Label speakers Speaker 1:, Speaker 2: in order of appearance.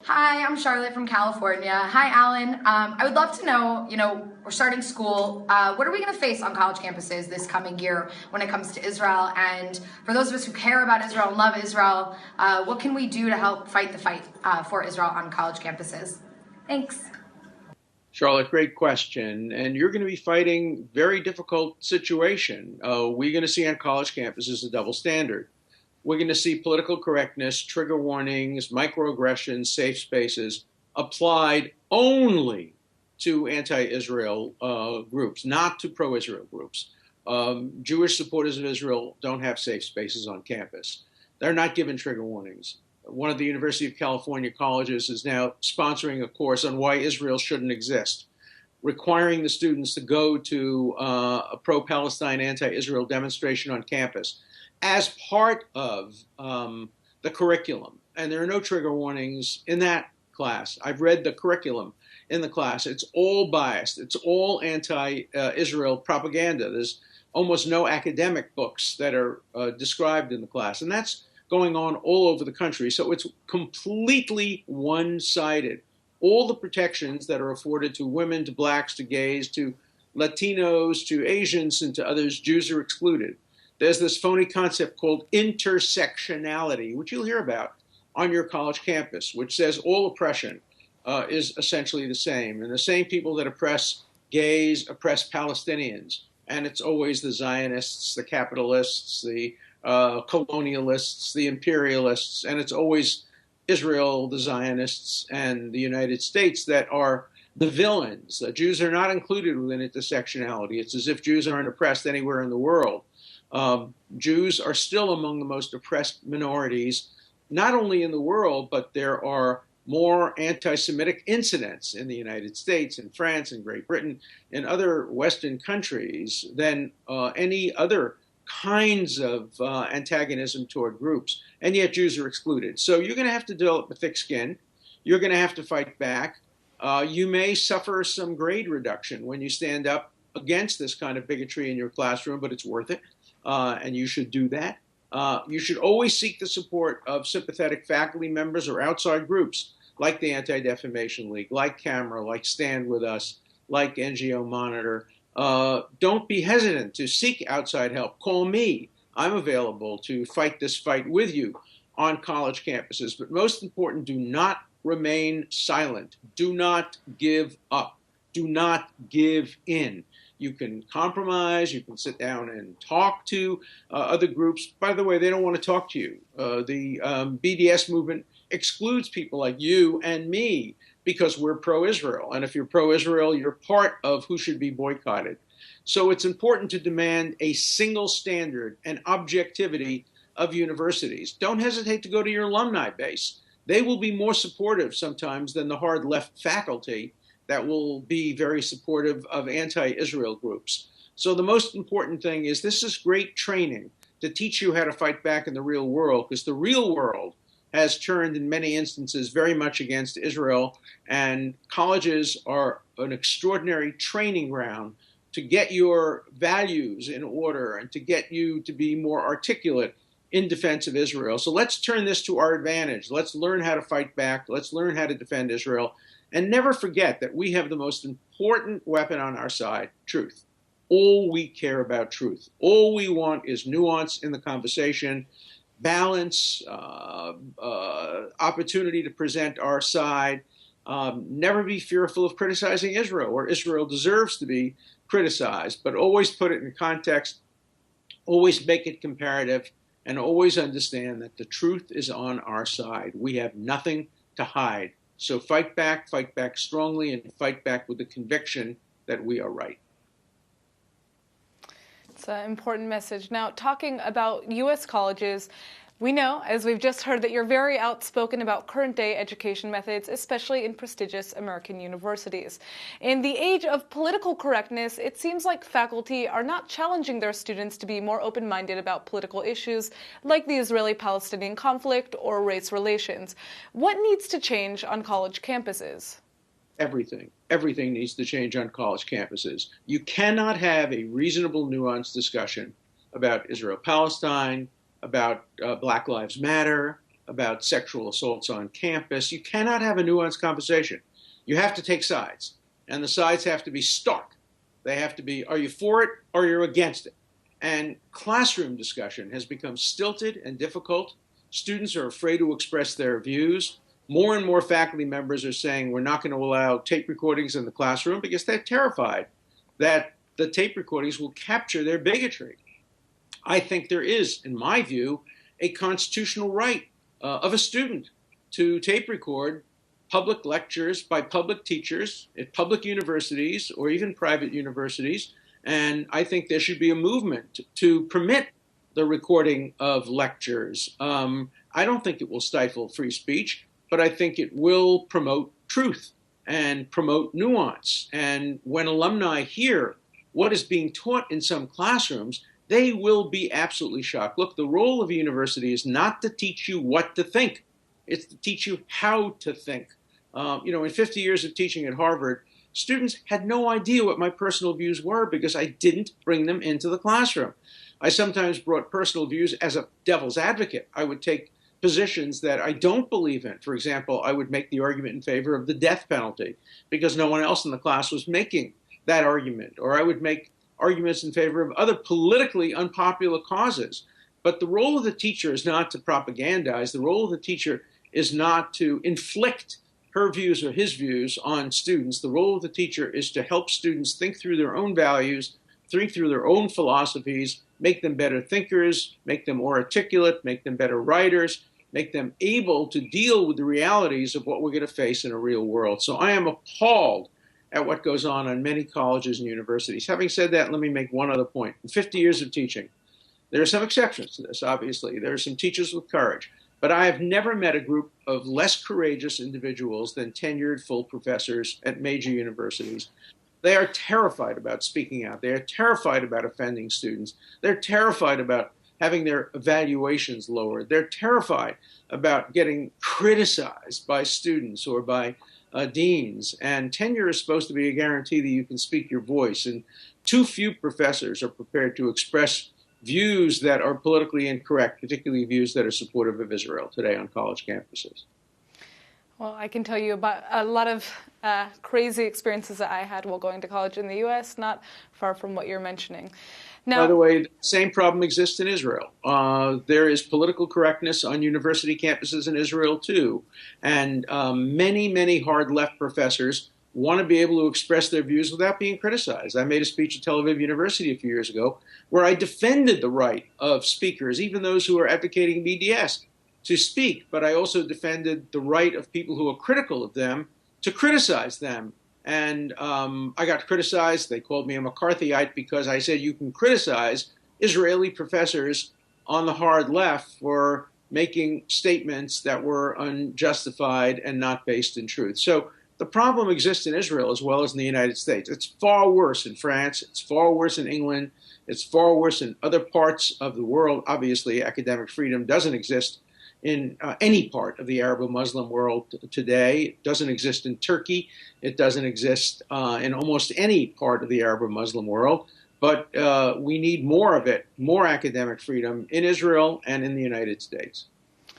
Speaker 1: Hi, I'm Charlotte from California. Hi, Alan. I would love to know, we're starting school. What are we going to face on college campuses this coming year when it comes to Israel? And for those of us who care about Israel and love Israel, what can we do to help fight the fight for Israel on college campuses? Thanks.
Speaker 2: Charlotte, great question. And you're going to be fighting very difficult situation. We're going to see on college campuses a double standard. We're going to see political correctness, trigger warnings, microaggressions, safe spaces applied only to anti-Israel groups, not to pro-Israel groups. Jewish supporters of Israel don't have safe spaces on campus. They're not given trigger warnings. One of the University of California colleges is now sponsoring a course on why Israel shouldn't exist, requiring the students to go to a pro-Palestine, anti-Israel demonstration on campus as part of the curriculum. And there are no trigger warnings in that class. I've read the curriculum in the class. It's all biased. It's all anti-Israel propaganda. There's almost no academic books that are described in the class. And that's going on all over the country. So it's completely one-sided. All the protections that are afforded to women, to blacks, to gays, to Latinos, to Asians, and to others, Jews are excluded. There's this phony concept called intersectionality, which you'll hear about on your college campus, which says all oppression is essentially the same. And the same people that oppress gays oppress Palestinians. And it's always the Zionists, the capitalists, the colonialists, the imperialists, and it's always Israel, the Zionists, and the United States that are the villains. Jews are not included within intersectionality. It's as if Jews aren't oppressed anywhere in the world. Jews are still among the most oppressed minorities, not only in the world, but there are more anti-Semitic incidents in the United States, in France, in Great Britain, in other Western countries than any other kinds of antagonism toward groups, and yet Jews are excluded. So you're going to have to develop a thick skin. You're going to have to fight back. You may suffer some grade reduction when you stand up against this kind of bigotry in your classroom, but it's worth it, and you should do that. You should always seek the support of sympathetic faculty members or outside groups like the Anti-Defamation League, like CAMERA, like Stand With Us, like NGO Monitor. Don't be hesitant to seek outside help. Call me. I'm available to fight this fight with you on college campuses. But most important, do not remain silent. Do not give up. Do not give in. You can compromise. You can sit down and talk to other groups. By the way, they don't want to talk to you. The BDS movement excludes people like you and me because we're pro-Israel. And if you're pro-Israel, you're part of who should be boycotted. So it's important to demand a single standard and objectivity of universities. Don't hesitate to go to your alumni base. They will be more supportive sometimes than the hard left faculty that will be very supportive of anti-Israel groups. So the most important thing is this is great training to teach you how to fight back in the real world, because the real world has turned in many instances very much against Israel, and colleges are an extraordinary training ground to get your values in order and to get you to be more articulate in defense of Israel. So let's turn this to our advantage. Let's learn how to fight back. Let's learn how to defend Israel. And never forget that we have the most important weapon on our side, truth. All we care about truth. All we want is nuance in the conversation, balance, opportunity to present our side. Never be fearful of criticizing Israel, or Israel deserves to be criticized, but always put it in context, always make it comparative, and always understand that the truth is on our side. We have nothing to hide. So fight back strongly, and fight back with the conviction that we are right.
Speaker 3: It's an important message. Now, talking about U.S. colleges, we know, as we've just heard, that you're very outspoken about current-day education methods, especially in prestigious American universities. In the age of political correctness, it seems like faculty are not challenging their students to be more open-minded about political issues like the Israeli-Palestinian conflict or race relations. What needs to change on college campuses?
Speaker 2: Everything. Everything needs to change on college campuses. You cannot have a reasonable, nuanced discussion about Israel-Palestine, about Black Lives Matter, about sexual assaults on campus. You cannot have a nuanced conversation. You have to take sides, and the sides have to be stark. They have to be, are you for it or you're against it? And classroom discussion has become stilted and difficult. Students are afraid to express their views. More and more faculty members are saying we're not going to allow tape recordings in the classroom because they're terrified that the tape recordings will capture their bigotry. I think there is, in my view, a constitutional right of a student to tape record public lectures by public teachers at public universities or even private universities. And I think there should be a movement to permit the recording of lectures. I don't think it will stifle free speech, but I think it will promote truth and promote nuance. And when alumni hear what is being taught in some classrooms, they will be absolutely shocked. Look, the role of a university is not to teach you what to think. It's to teach you how to think. In 50 years of teaching at Harvard, students had no idea what my personal views were because I didn't bring them into the classroom. I sometimes brought personal views as a devil's advocate. I would take positions that I don't believe in. For example, I would make the argument in favor of the death penalty because no one else in the class was making that argument. Or I would make arguments in favor of other politically unpopular causes. But the role of the teacher is not to propagandize. The role of the teacher is not to inflict her views or his views on students. The role of the teacher is to help students think through their own values, think through their own philosophies, make them better thinkers, make them more articulate, make them better writers, make them able to deal with the realities of what we're going to face in a real world. So I am appalled at what goes on many colleges and universities. Having said that, let me make one other point. In 50 years of teaching, there are some exceptions to this, obviously. There are some teachers with courage. But I have never met a group of less courageous individuals than tenured full professors at major universities. They are terrified about speaking out. They are terrified about offending students. They're terrified about having their evaluations lowered. They're terrified about getting criticized by students or by deans. And tenure is supposed to be a guarantee that you can speak your voice. And too few professors are prepared to express views that are politically incorrect, particularly views that are supportive of Israel today on college campuses.
Speaker 3: Well, I can tell you about a lot of crazy experiences that I had while going to college in the U.S., not far from what you're mentioning. Now,
Speaker 2: by the way, the same problem exists in Israel. There is political correctness on university campuses in Israel, too. And many, many hard left professors want to be able to express their views without being criticized. I made a speech at Tel Aviv University a few years ago where I defended the right of speakers, even those who are advocating BDS, to speak. But I also defended the right of people who are critical of them to criticize them. And I got criticized. They called me a McCarthyite because I said you can criticize Israeli professors on the hard left for making statements that were unjustified and not based in truth. So the problem exists in Israel as well as in the United States. It's far worse in France. It's far worse in England. It's far worse in other parts of the world. Obviously, academic freedom doesn't exist in any part of the Arab or Muslim world today. It doesn't exist in Turkey. It doesn't exist in almost any part of the Arab or Muslim world. But we need more of it, more academic freedom in Israel and in the United States.